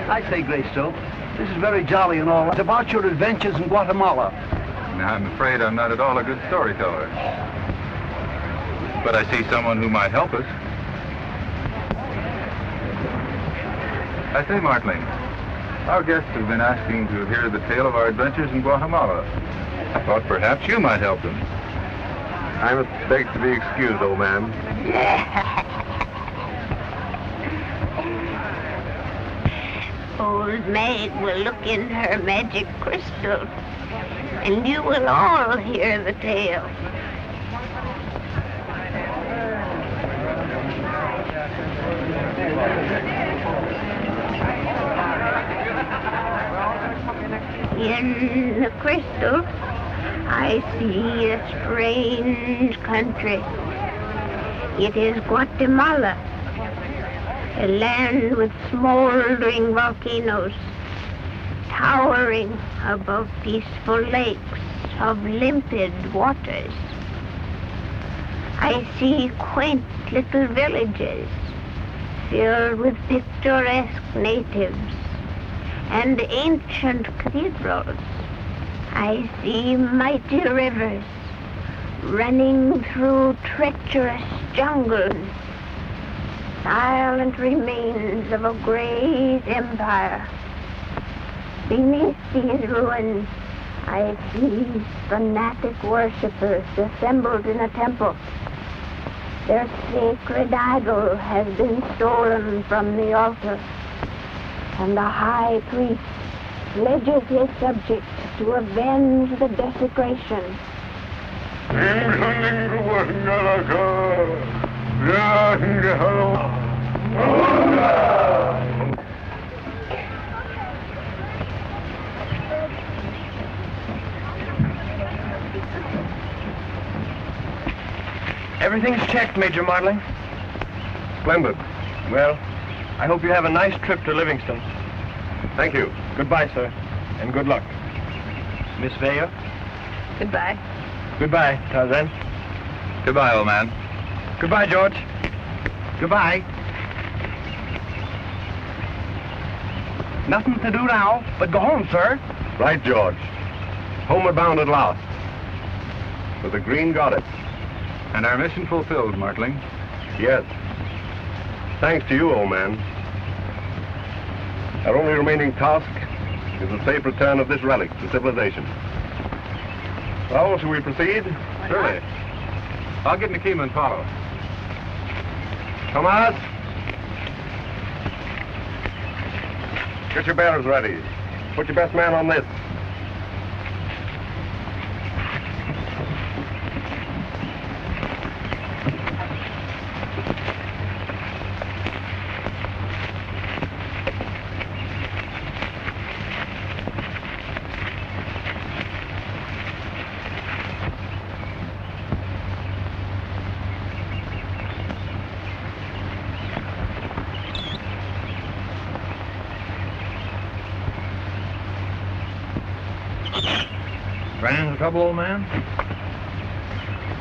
I say, Greystoke, this is very jolly and all. It's about your adventures in Guatemala. Now, I'm afraid I'm not at all a good storyteller. But I see someone who might help us. I say, Martling, our guests have been asking to hear the tale of our adventures in Guatemala. I thought perhaps you might help them. I must beg to be excused, old man. Old maid will look in her magic crystal, and you will all hear the tale. In the crystal, I see a strange country. It is Guatemala, a land with smoldering volcanoes, towering above peaceful lakes of limpid waters. I see quaint little villages filled with picturesque natives and ancient cathedrals. I see mighty rivers running through treacherous jungles, silent remains of a great empire. Beneath these ruins, I see fanatic worshippers assembled in a temple. Their sacred idol has been stolen from the altar, and the high priest pledges his subjects to avenge the desecration. Everything's checked, Major Martling. Splendid. Well, I hope you have a nice trip to Livingston. Thank you. Goodbye, sir, and good luck. Miss Vaya? Goodbye. Goodbye, Tarzan. Goodbye, old man. Goodbye, George. Goodbye. Nothing to do now but go home, sir. Right, George. Homeward bound at last. For the Green Goddess. And our mission fulfilled, Martling. Yes. Thanks to you, old man. Our only remaining task is the safe return of this relic to civilization. Well, shall we proceed? Surely. I'll get Nikima and follow. Tomas! Get your bearers ready. Put your best man on this. Ran into trouble, old man?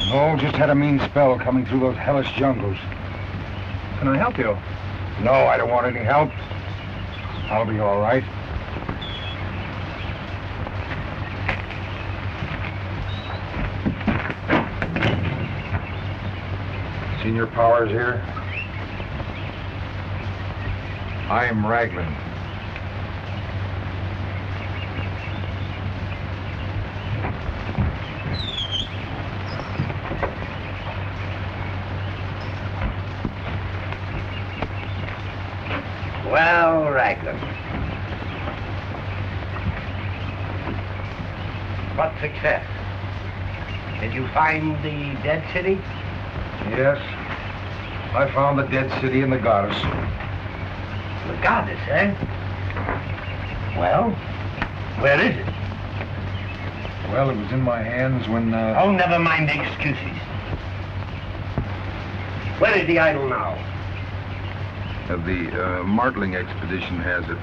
No, just had a mean spell coming through those hellish jungles. Can I help you? No, I don't want any help. I'll be all right. Seen your powers here? I'm Raglan. Well, Raglan. What success? Did you find the dead city? Yes. I found the dead city and the goddess. The goddess, eh? Well, where is it? Well, it was in my hands when, Oh, never mind the excuses. Where is the idol now? The Martling expedition has it.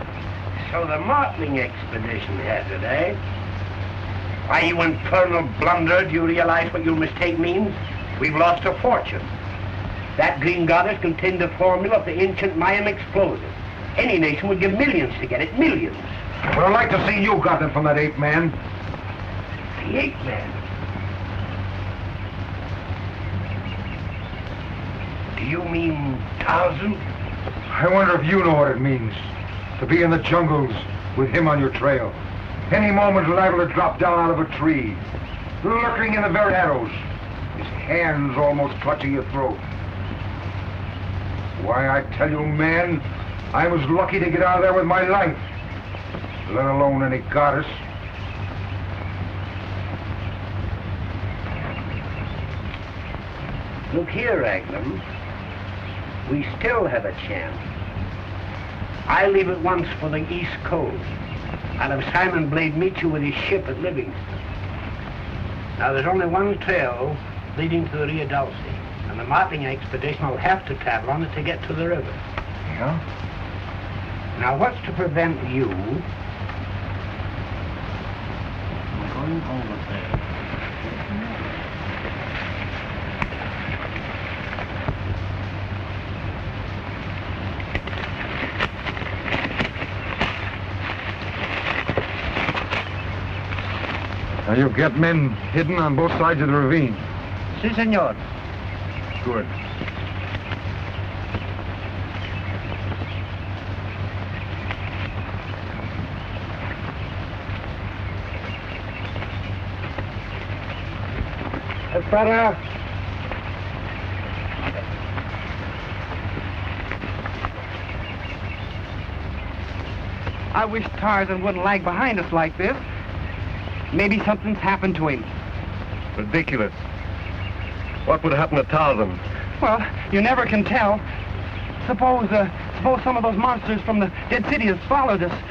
So the Martling expedition has it, eh? Why, you infernal blunderer, do you realize what your mistake means? We've lost a fortune. That green goddess contained the formula of the ancient Mayan explosive. Any nation would give millions to get it, millions. But I'd like to see you got them from that ape man. The ape man. Do you mean Tarzan? I wonder if you know what it means to be in the jungles with him on your trail. Any moment liable to drop down out of a tree, lurking in the very arrows, his hands almost clutching your throat. Why, I tell you, man, I was lucky to get out of there with my life, let alone any goddess. Look here, Raglan. We still have a chance. I leave at once for the East Coast. I'll have Simon Blade meet you with his ship at Livingston. Now, there's only one trail leading to the Rio Dulce, and the marketing expedition will have to travel on it to get to the river. Yeah? Now, what's to prevent you from going over there? Now you get men hidden on both sides of the ravine. Si, senor. Good. Para. I wish Tarzan wouldn't lag behind us like this. Maybe something's happened to him. Ridiculous. What would happen to Tarzan? Well, you never can tell. Suppose some of those monsters from the dead city has followed us.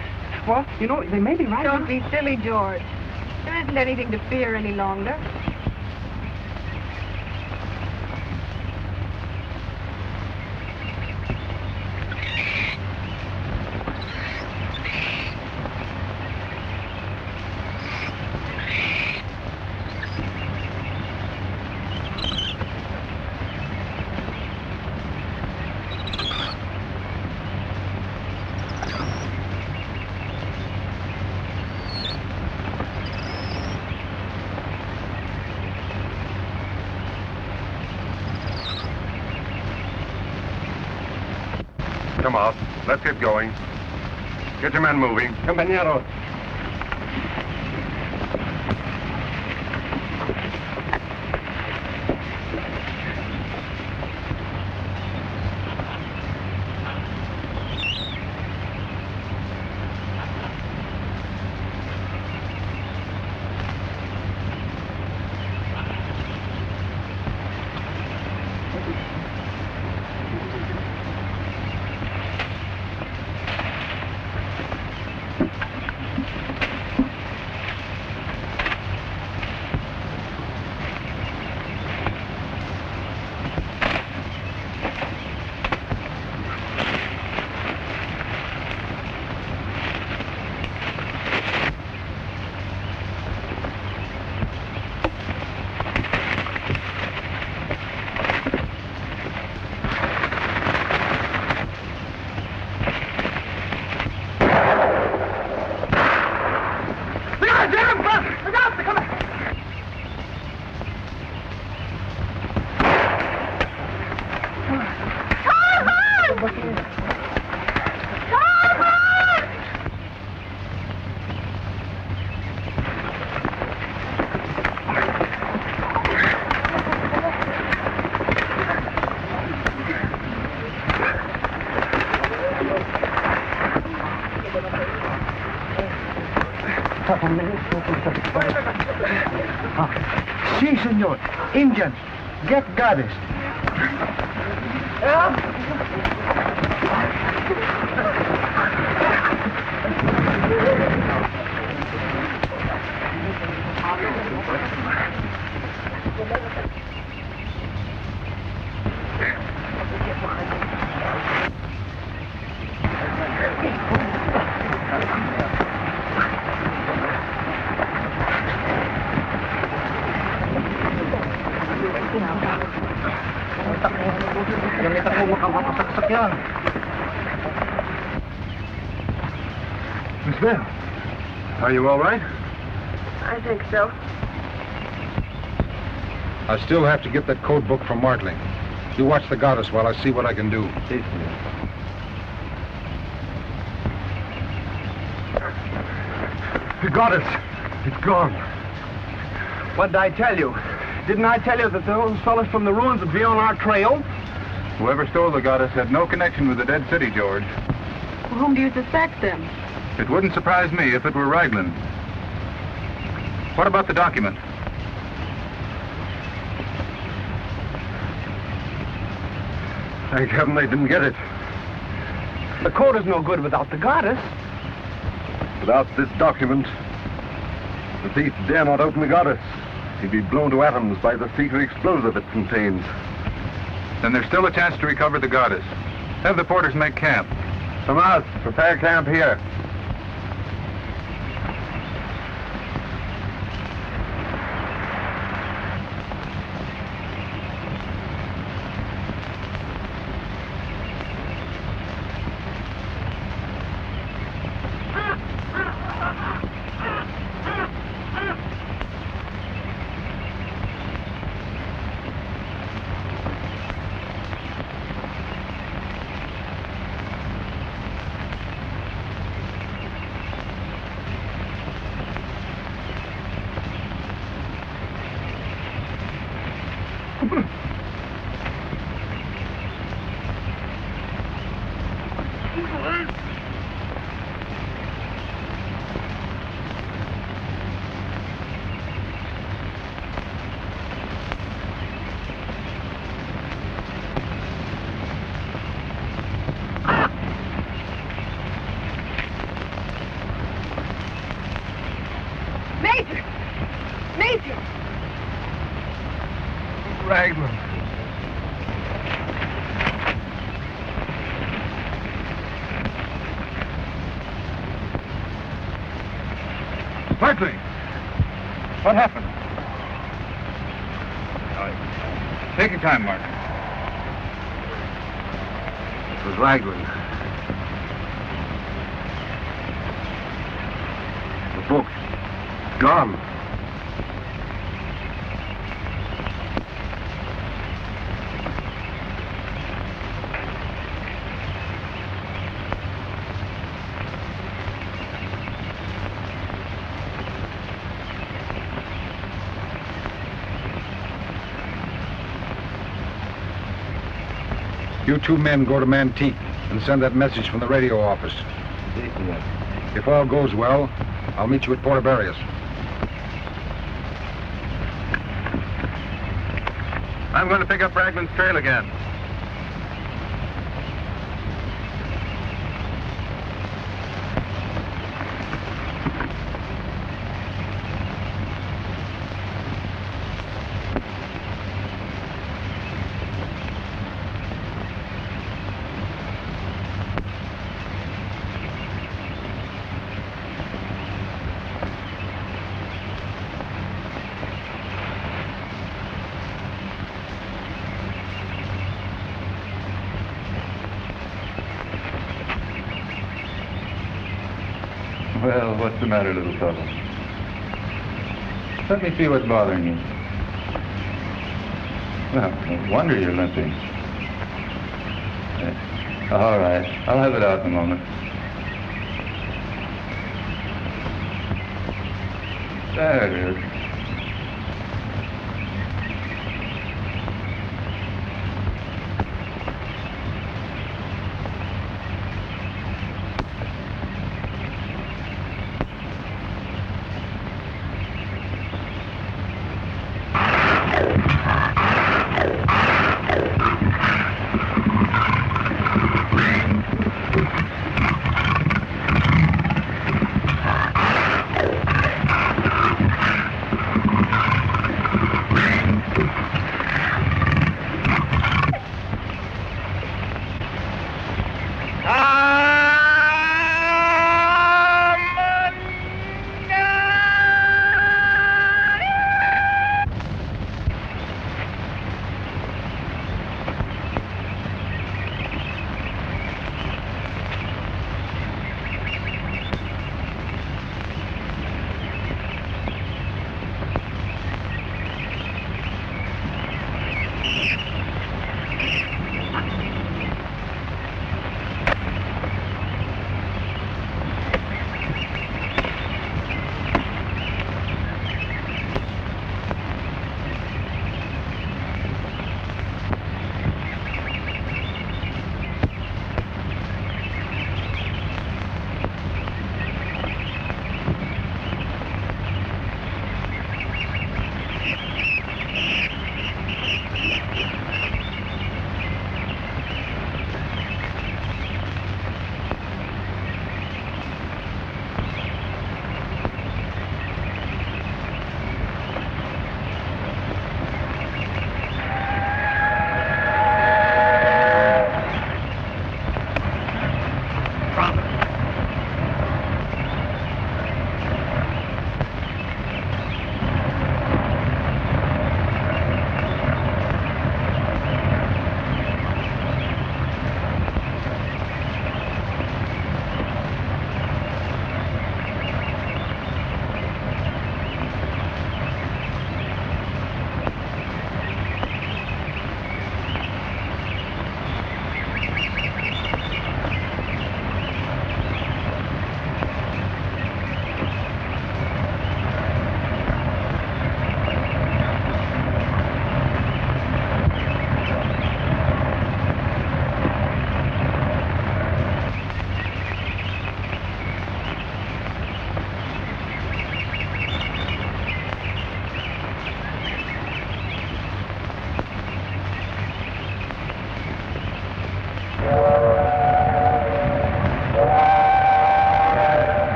Well, you know, they may be right. Don't be silly, George. There isn't anything to fear any longer. Come out. Let's get going. Get your men moving. Compañero. Si, senor. Indians. Get goddess. Miss Bell, are you all right? I think so. I still have to get that code book from Martling. You watch the goddess while I see what I can do. The goddess. It's gone. What did I tell you? Didn't I tell you that those fellas from the ruins would be on our trail? Whoever stole the goddess had no connection with the dead city, George. Well, whom do you suspect, then? It wouldn't surprise me if it were Raglan. What about the document? Thank heaven they didn't get it. The code is no good without the goddess. Without this document, the thief dare not open the goddess. He'd be blown to atoms by the secret explosive it contains. Then there's still a chance to recover the goddess. Have the porters make camp. Tomas, prepare camp here. Major! Major! Raglan. Martling! What happened? Take your time, Mark. It was Raglan. The book. Gone. You two men go to Mantique and send that message from the radio office. If all goes well, I'll meet you at Porto Barrios. I'm going to pick up Raglan's trail again. Well, what's the matter, little fellow? Let me see what's bothering you. Well, no wonder you're limping. All right, I'll have it out in a moment. There it is.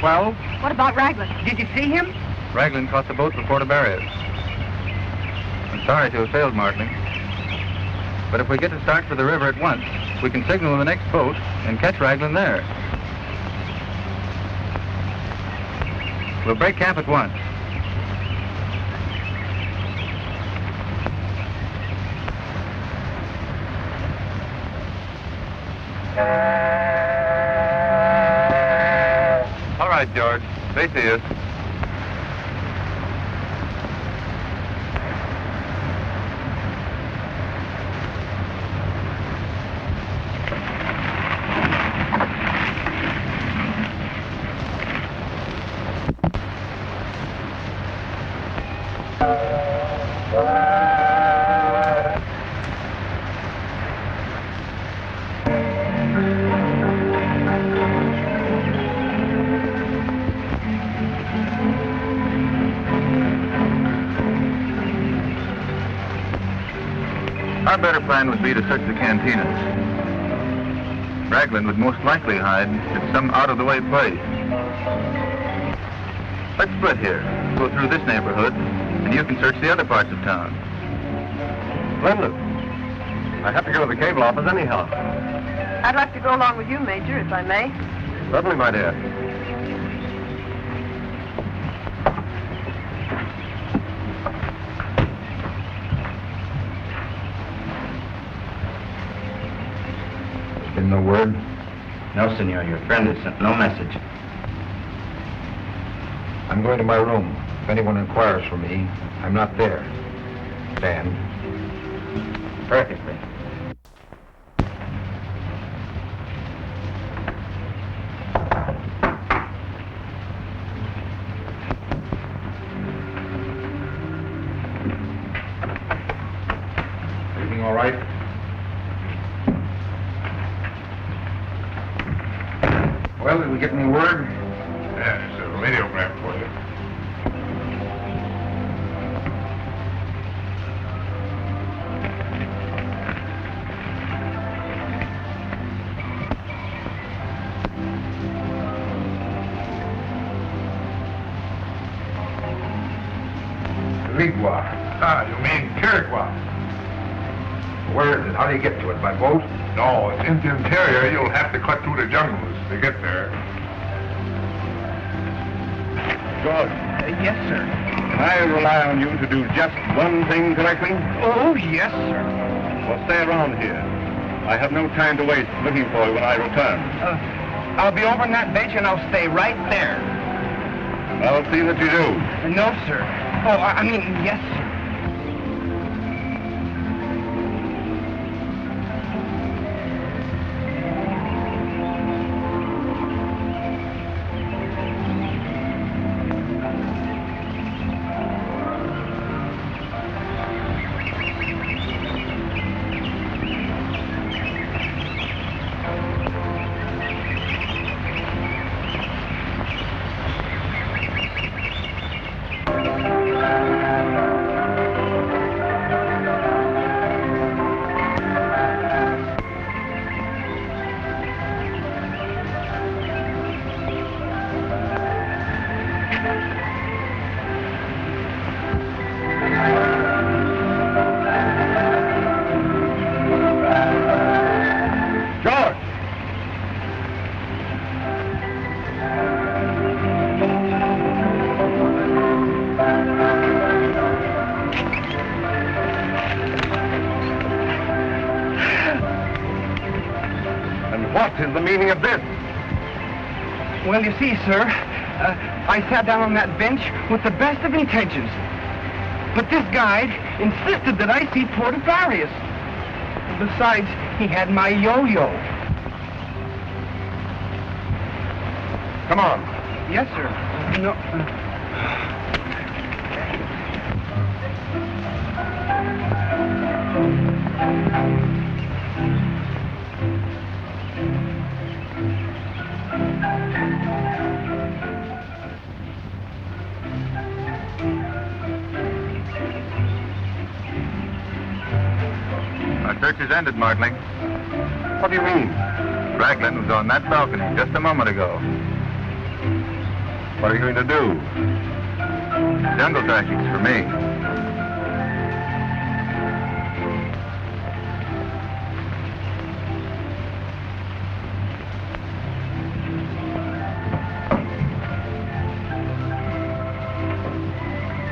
Well, What about Raglan? did you see him? Raglan caught the boat before the barriers. I'm sorry to have failed, Martling. But if we get to start for the river at once, we can signal the next boat and catch Raglan there. We'll break camp at once. All right, George. They see us. Our better plan would be to search the cantinas. Raglan would most likely hide at some out-of-the-way place. Let's split here. Go through this neighborhood, and you can search the other parts of town. Splendid. I have to go to the cable office anyhow. I'd like to go along with you, Major, if I may. Certainly, my dear. Been no word? No, senor. Your friend has sent no message. I'm going to my room. If anyone inquires for me, I'm not there. Stand. Perfectly. Everything all right? Well, did we get any word? Yeah, it's a radiogram for you. Rigua. Ah, you mean Kirigua? Where is it? How do you get to it? By boat? No, it's in the interior. You'll have to cut through the jungles to get there. George, Yes, sir. can I rely on you to do just one thing correctly? Oh, yes, sir. Well, stay around here. I have no time to waste looking for you when I return. I'll be over on that bench and I'll stay right there. I'll see that you do. No, sir. Oh, I mean, yes, sir. What is the meaning of this? Well, you see, sir, I sat down on that bench with the best of intentions. But this guide insisted that I see Portafarius. Besides, he had my yo-yo. Come on. Yes, sir. No. Our search is ended, Martling. What do you mean? Raglan was on that balcony just a moment ago. What are you going to do? Jungle tactics for me.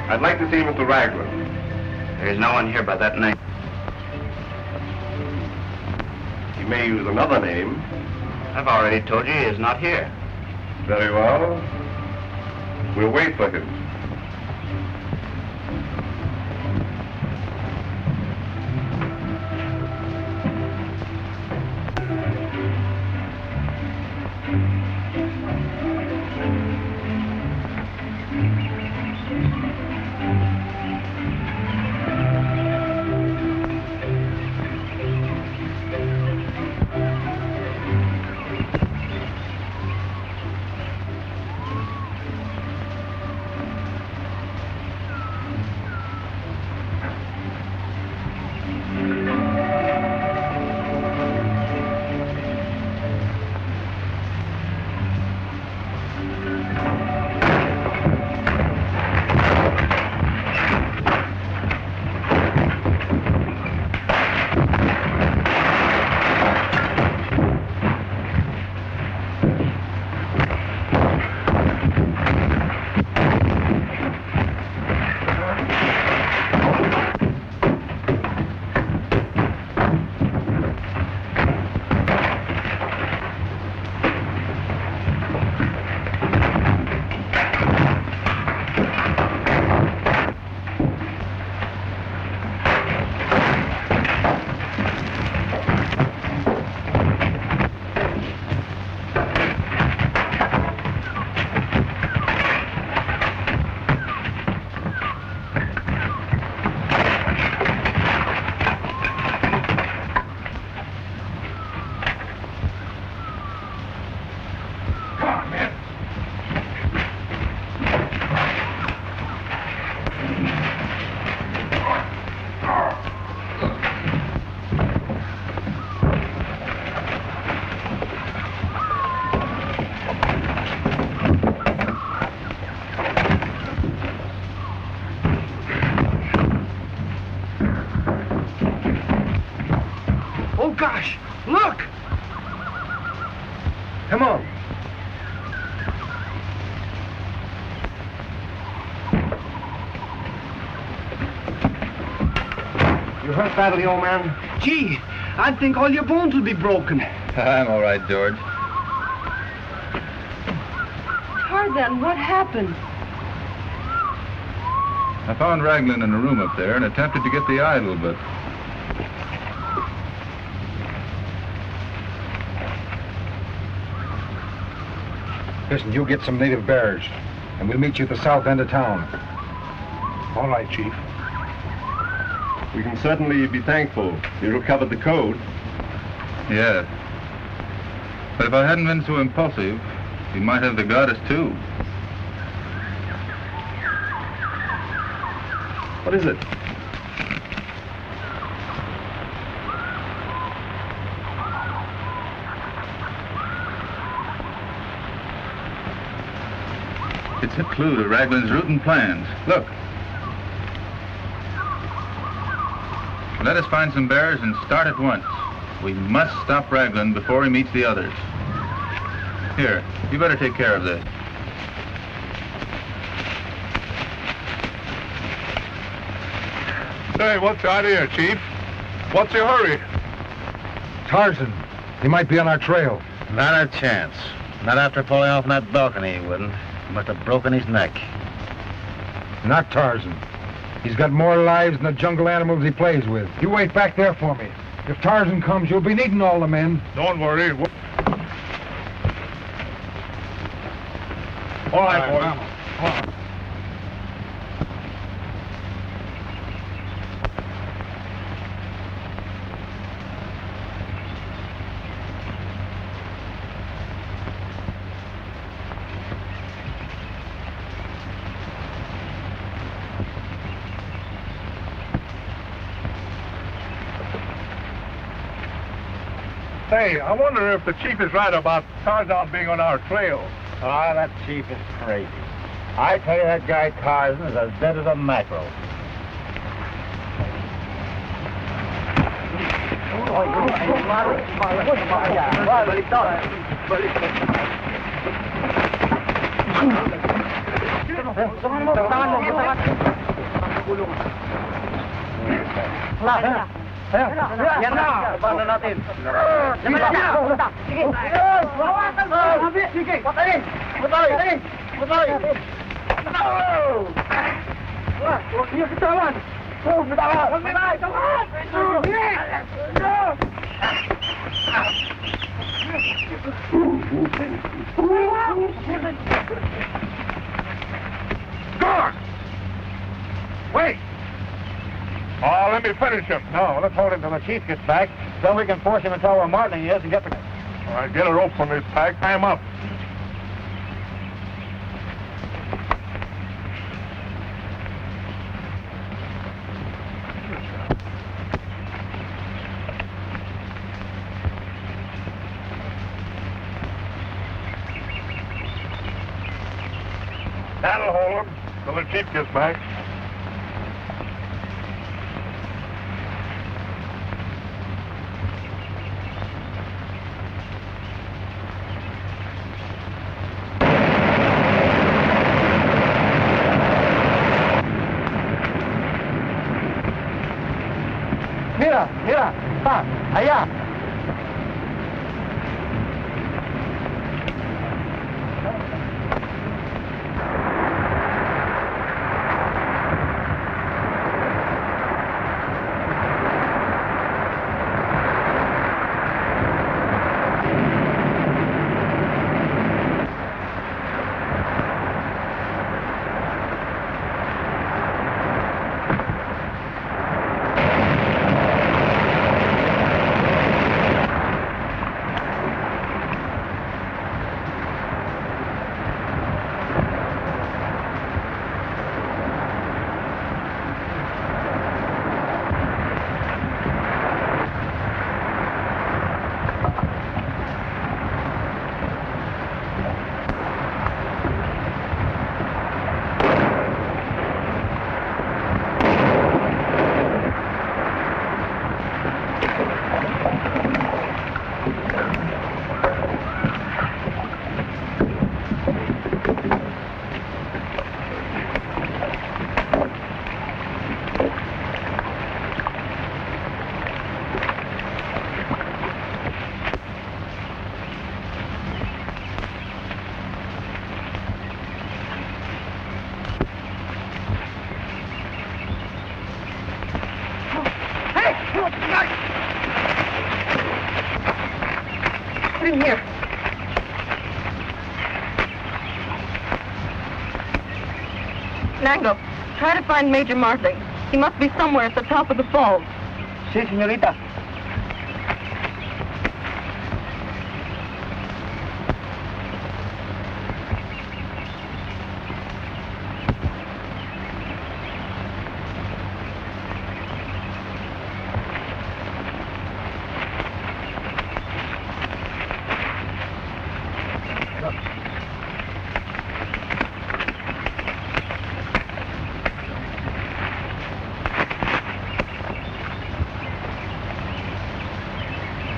I'd like to see Mr. Raglan. There's no one here by that name. He may use another name. I've already told you he is not here. Very well. We'll wait for him. Gosh, look! Come on. You hurt badly, old man? Gee, I'd think all your bones would be broken. I'm all right, George. Tarzan, what happened? I found Raglan in a room up there and attempted to get the idol, but... Listen, you get some native bears, and we'll meet you at the south end of town. All right, Chief. We can certainly be thankful you recovered the code. Yeah. But if I hadn't been so impulsive, you might have the goddess, too. What is it? It's a clue to Raglan's route and plans. Look. Let us find some bears and start at once. We must stop Raglan before he meets the others. Here, you better take care of this. Say, what's the idea, Chief? What's your hurry? Tarzan, he might be on our trail. Not a chance. Not after falling off from that balcony, he wouldn't. He must have broken his neck. Not Tarzan. He's got more lives than the jungle animals he plays with. You wait back there for me. If Tarzan comes, you'll be needing all the men. Don't worry. All right, boys. Say, I wonder if the chief is right about Tarzan being on our trail. Ah, that chief is crazy. I tell you, that guy Tarzan is as dead as a mackerel. Wait! Oh, let me finish him. No, let's hold him till the chief gets back. Then we can force him to tell where Martin is and get the... All right, get a rope from his pack, tie him up. That'll hold him till the chief gets back. Mira, está, allá. Put him here. Nango, try to find Major Martling. He must be somewhere at the top of the falls. Sí, señorita.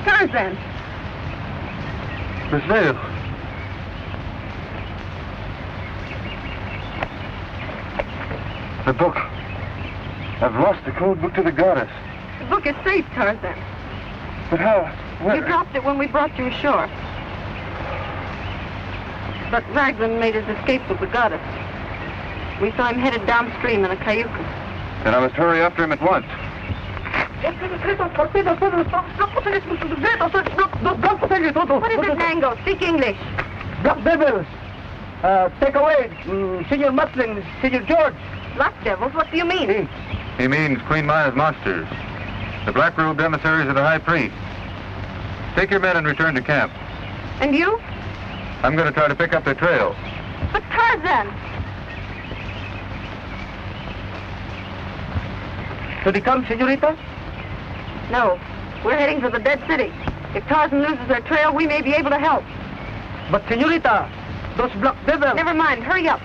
Tarzan! Miss Vale. The book. I've lost the code book to the goddess. The book is safe, Tarzan. But how? Where? You dropped it when we brought you ashore. But Raglan made his escape with the goddess. We saw him headed downstream in a cayuca. Then I must hurry after him at once. What is it, Nango? Speak English. Black devils. Take away, Senor Muslin, Senor George. Black devils? What do you mean? He means Queen Maya's monsters, the black-robed emissaries of the high priest. Take your men and return to camp. And you? I'm going to try to pick up their trail. But Tarzan! Should he come, Senorita? No. We're heading for the dead city. If Tarzan loses their trail, we may be able to help. But, Senorita, those black devils... Never mind. Hurry up.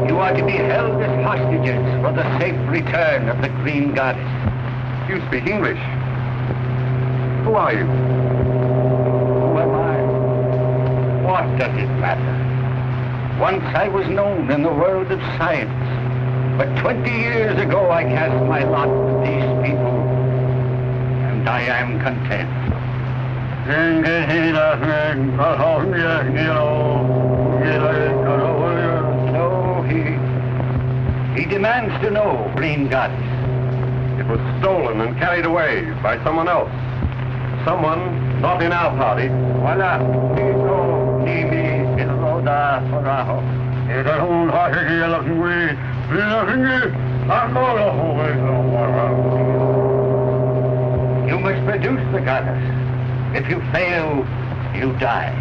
You are to be held as hostages for the safe return of the Green Goddess. You speak English. Who are you? Who am I? What does it matter? Once I was known in the world of science, but 20 years ago I cast my lot with these people, and I am content. No, he demands to know, Green Goddess. It was stolen and carried away by someone else. Someone not in our party. Voila. You must produce the goddess. If you fail, you die.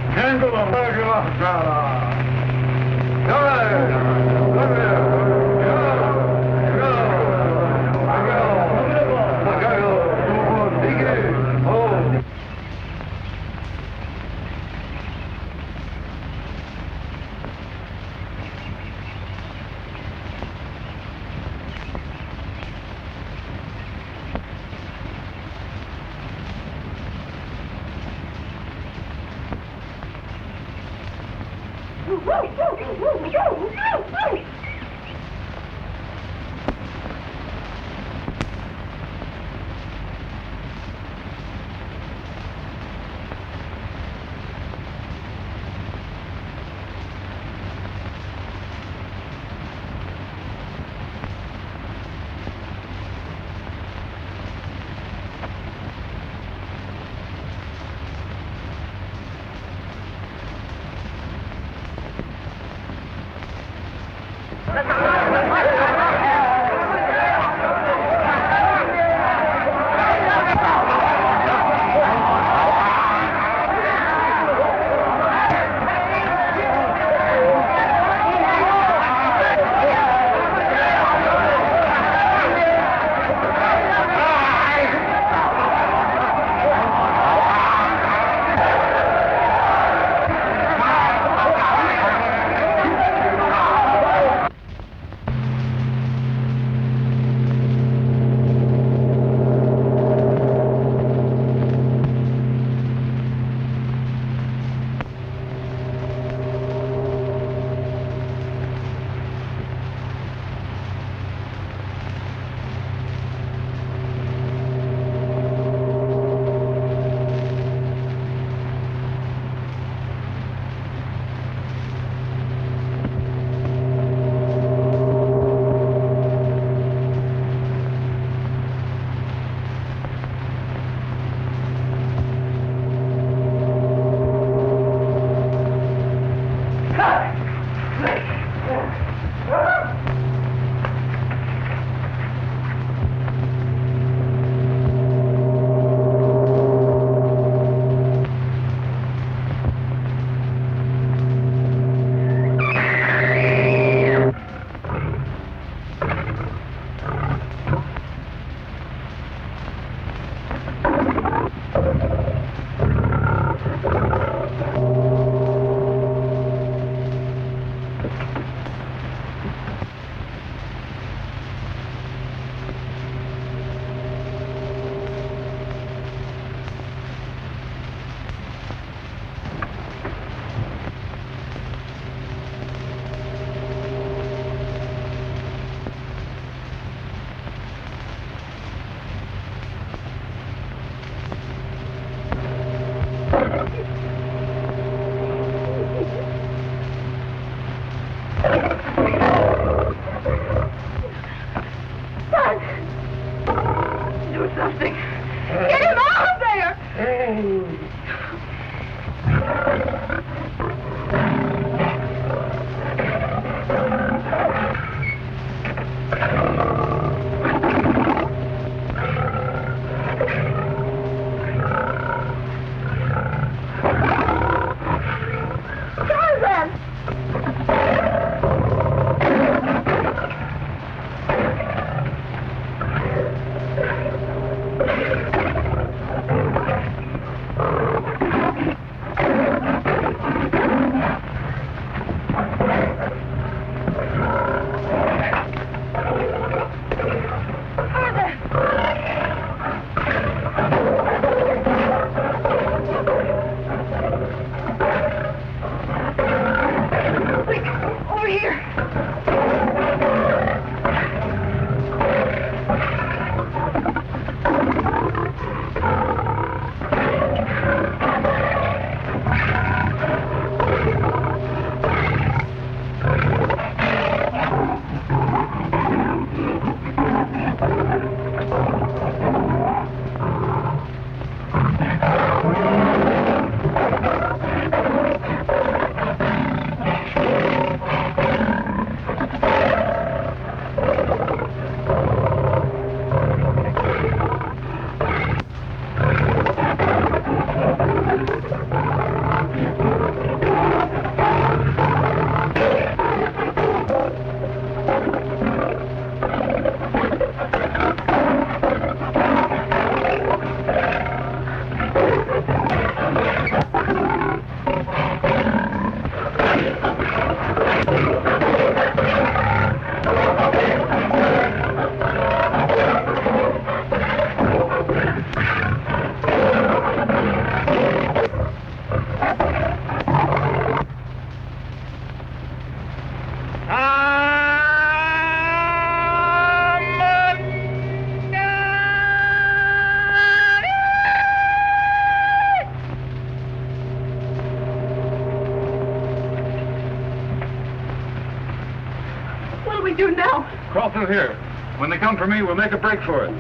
What do we do now? Crawl through here. When they come for me, we'll make a break for it.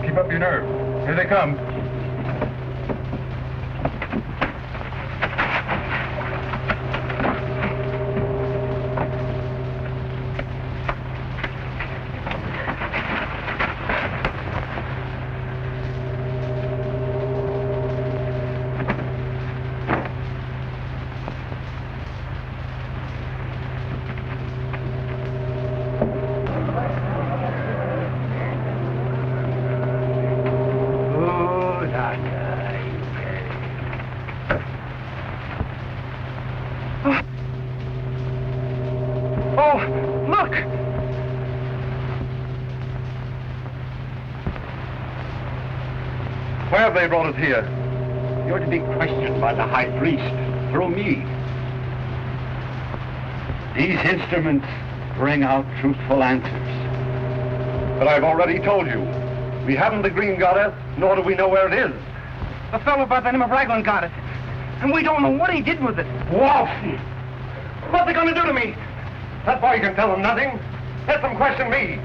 Keep up your nerve. Here they come. Why have they brought us here? You're to be questioned by the high priest through me. These instruments bring out truthful answers. But I've already told you. We haven't the green goddess, nor do we know where it is. A fellow by the name of Raglan got it. And we don't know what he did with it. Wolf! What's they going to do to me? That boy can tell them nothing. Let them question me.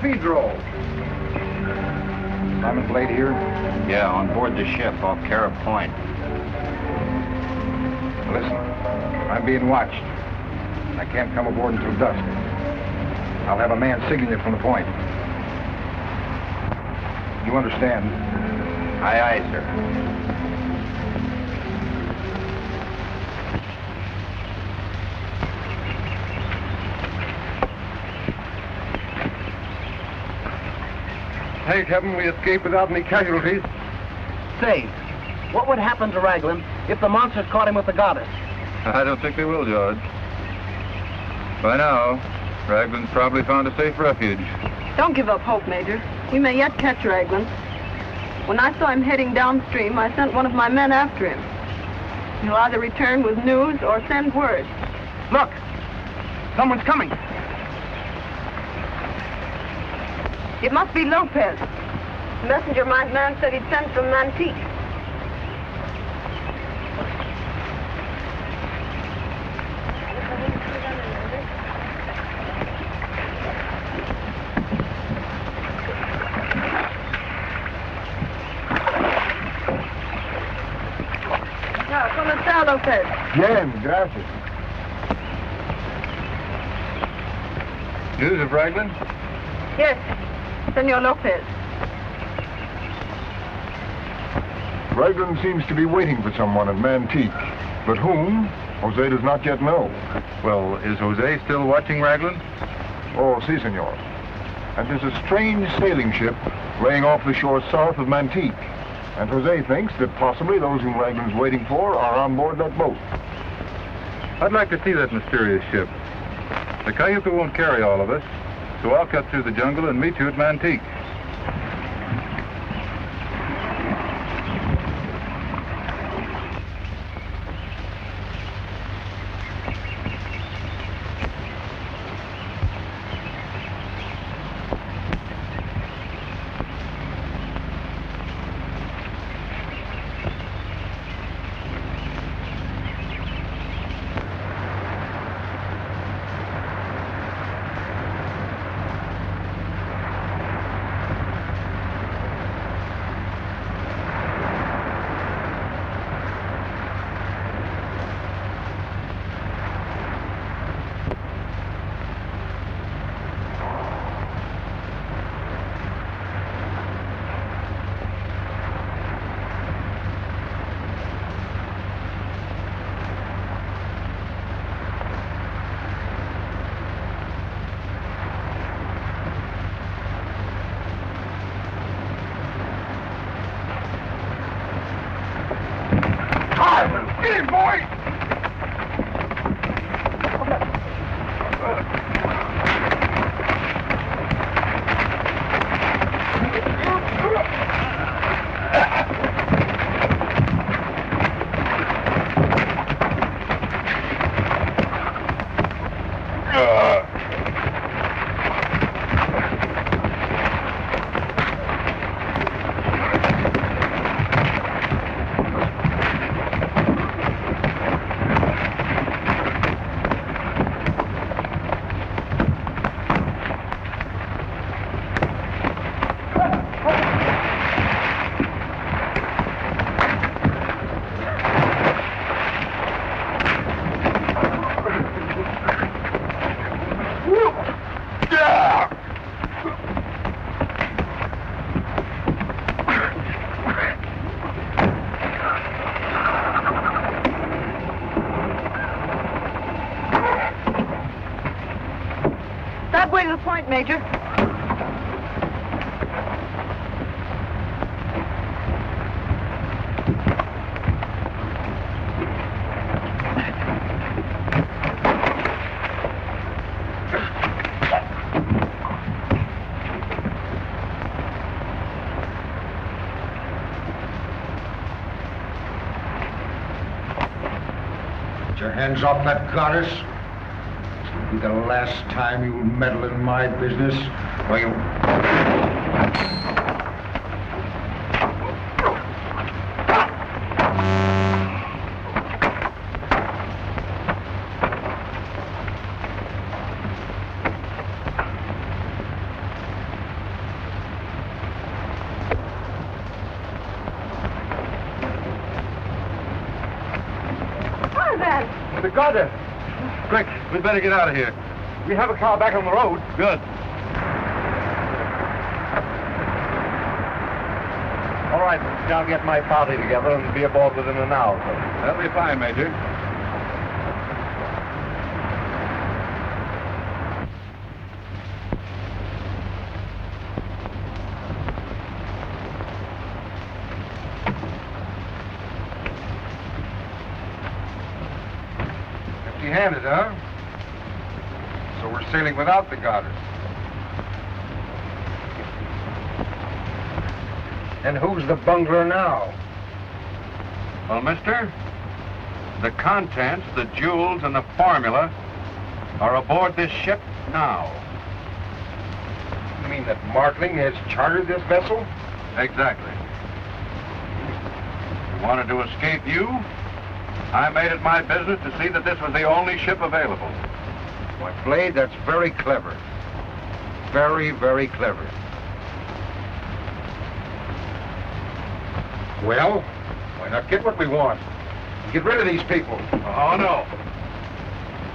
Pedro. Simon Blade here? Yeah, on board the ship off Carib Point. Listen, I'm being watched. I can't come aboard until dusk. I'll have a man signal you from the point. You understand? Aye, aye, sir. Thank heaven we escaped without any casualties. Say, what would happen to Raglan if the monsters caught him with the goddess? I don't think they will, George. By now, Raglan's probably found a safe refuge. Don't give up hope, Major. We may yet catch Raglan. When I saw him heading downstream, I sent one of my men after him. He'll either return with news or send word. Look, someone's coming. It must be Lopez. The messenger man said he'd sent from Mantique. Now, ¿cómo está, Lopez? Bien, gracias. News of Raglan? Yes, Senor Lopez. Raglan seems to be waiting for someone at Mantique, but whom, Jose does not yet know. Well, is Jose still watching Raglan? Oh, si, senor. And there's a strange sailing ship laying off the shore south of Mantique. And Jose thinks that possibly those whom Raglan's waiting for are on board that boat. I'd like to see that mysterious ship. The Cayuca won't carry all of us, so I'll cut through the jungle and meet you at Mantique. Get him, boy! That way to the point, Major. Put your hands off that goddess. This will be the last time you meddle in my business, or you... Tarzan! The goddess! Quick, we'd better get out of here. We have a car back on the road. Good. All right, I'll get my party together and be aboard within an hour. That'll be fine, Major. Empty-handed, huh? So we're sailing without the goddess. And who's the bungler now? Well, mister, the contents, the jewels, and the formula are aboard this ship now. You mean that Martling has chartered this vessel? Exactly. You wanted to escape you? I made it my business to see that this was the only ship available. Why, Blade, that's very clever. Very, very clever. Well, why not get what we want? Get rid of these people. Oh, no.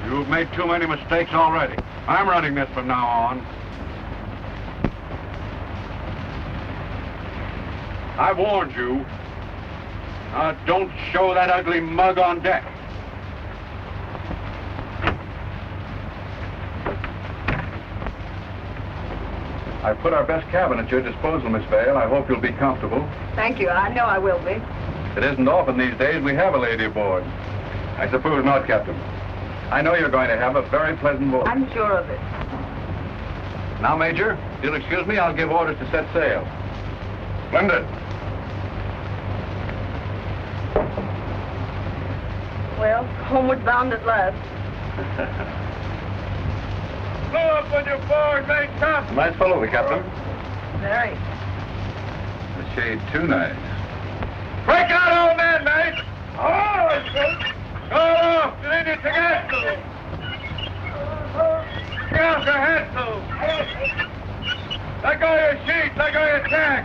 You've made too many mistakes already. I'm running this from now on. I warned you. Now, don't show that ugly mug on deck. I've put our best cabin at your disposal, Miss Vale. I hope you'll be comfortable. Thank you. I know I will be. It isn't often these days we have a lady aboard. I suppose not, Captain. I know you're going to have a very pleasant voyage. I'm sure of it. Now, Major, if you'll excuse me, I'll give orders to set sail. Splendid. Well, homeward bound at last. Blow up when you're board, mate, top. Nice fellow, the captain. Very. A shade too nice. Break out, old man, mate! Oh, it's good. Go off, get in your tagasso. Get off your head, so. Let go your sheets, let go your tack.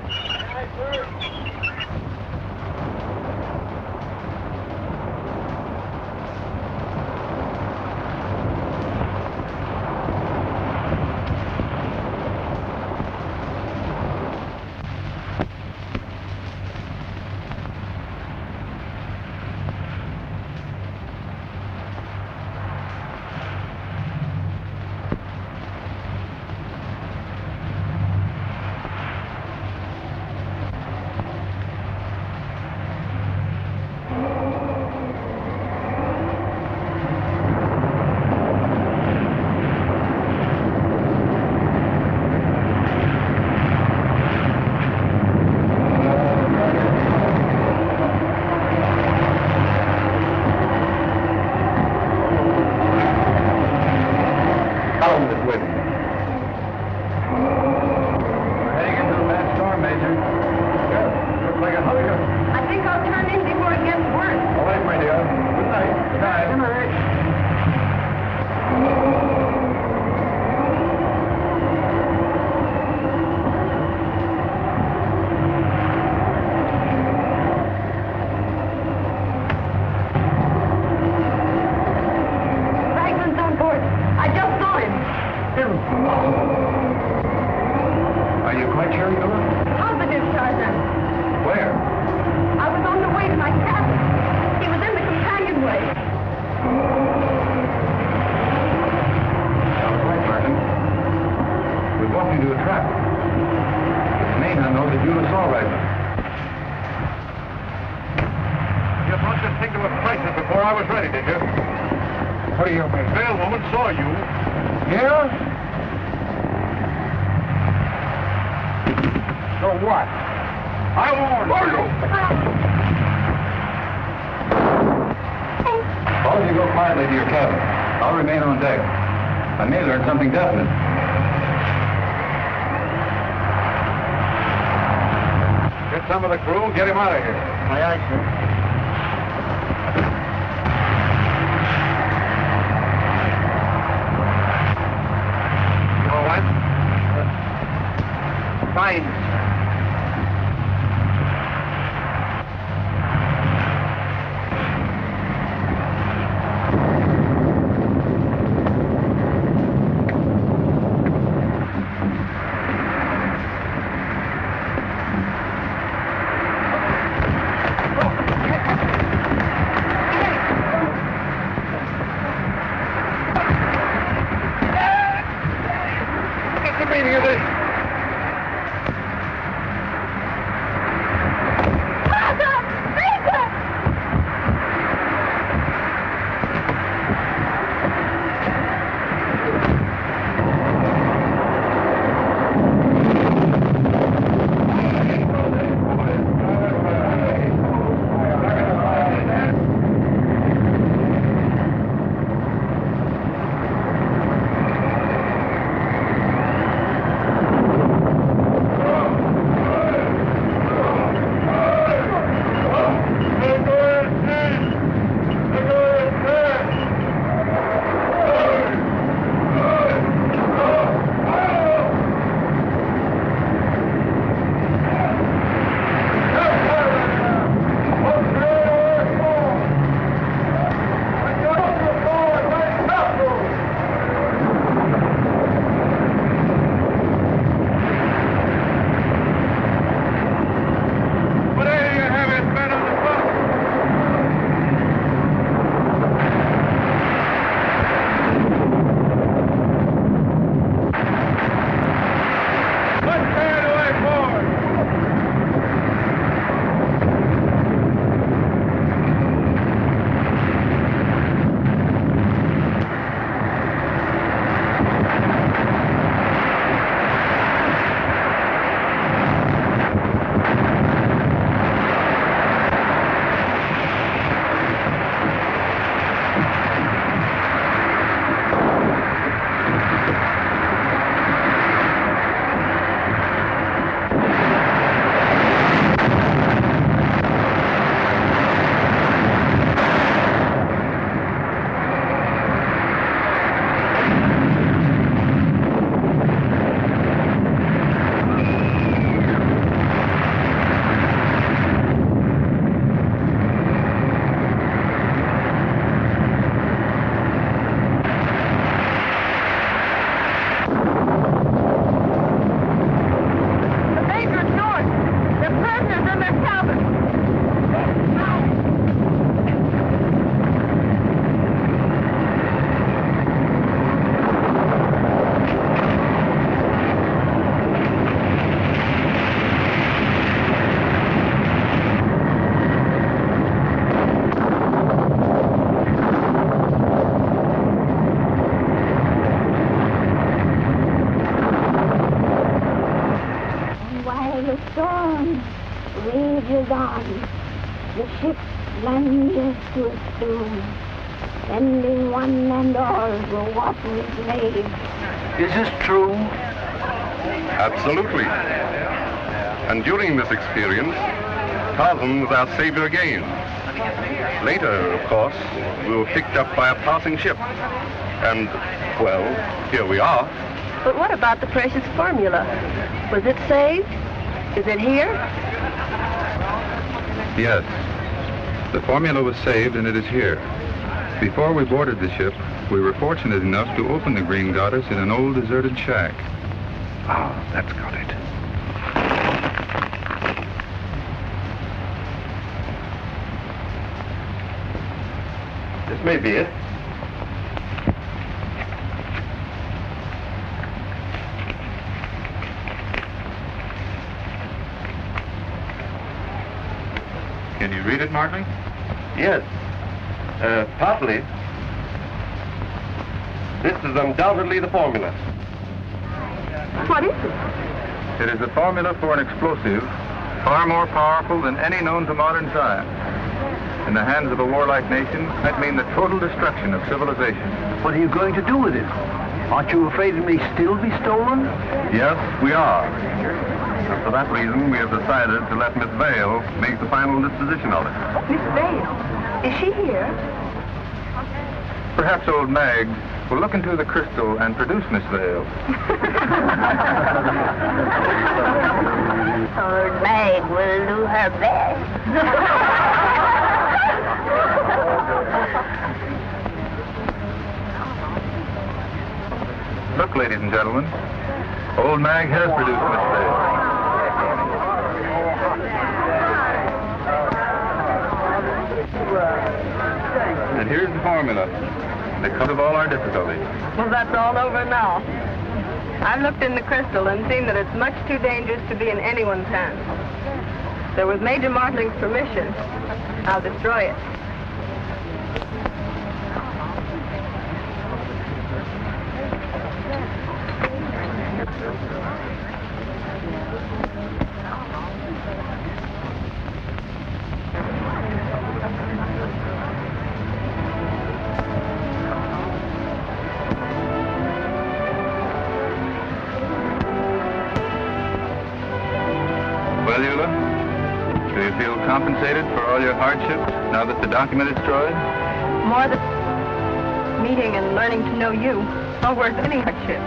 Are you quite sure, Miller? Positive, Tarzan. Where? I was on the way to my cabin. He was in the companionway. Sounds right, Martin. We've walked into a trap. It's Nana knows that Eunice saw Raglan. You brought this thing to a crisis before I was ready, did you? What do you mean? The veiled woman saw you. Yeah? So what? I warned you. Suppose you go quietly to your cabin. I'll remain on deck. I may learn something definite. Get some of the crew and get him out of here. Aye, aye, sir. You all right? Fine. on. The ship plunges to its doom, sending one and all to watery grave. Is this true? Absolutely. And during this experience, Tarzan was our savior again. Later, of course, we were picked up by a passing ship. And, well, here we are. But what about the precious formula? Was it saved? Is it here? Yes. The formula was saved and it is here. Before we boarded the ship, we were fortunate enough to open the Green Goddess in an old deserted shack. Ah, that's got it. This may be it. Can you read it, Martling? Yes. Partly. This is undoubtedly the formula. What is it? It is the formula for an explosive far more powerful than any known to modern science. In the hands of a warlike nation, that means the total destruction of civilization. What are you going to do with it? Aren't you afraid it may still be stolen? Yes, we are. And for that reason, we have decided to let Miss Vale make the final disposition of it. Miss Vale. Is she here? Perhaps old Mag will look into the crystal and produce Miss Vale. Old Mag will do her best. Look, ladies and gentlemen, old Mag has produced Miss Vale. And here's the formula, the cause of all our difficulties. Well, that's all over now. I've looked in the crystal and seen that it's much too dangerous to be in anyone's hands. There was Major Martling's permission. I'll destroy it. Well, Eula, do you feel compensated for all your hardships now that the document is destroyed? More than meeting and learning to know you, are worth any hardship.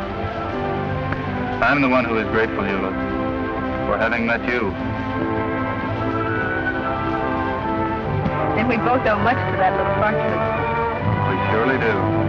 I'm the one who is grateful, Eula, for having met you. And we both owe much to that little parchment. We surely do.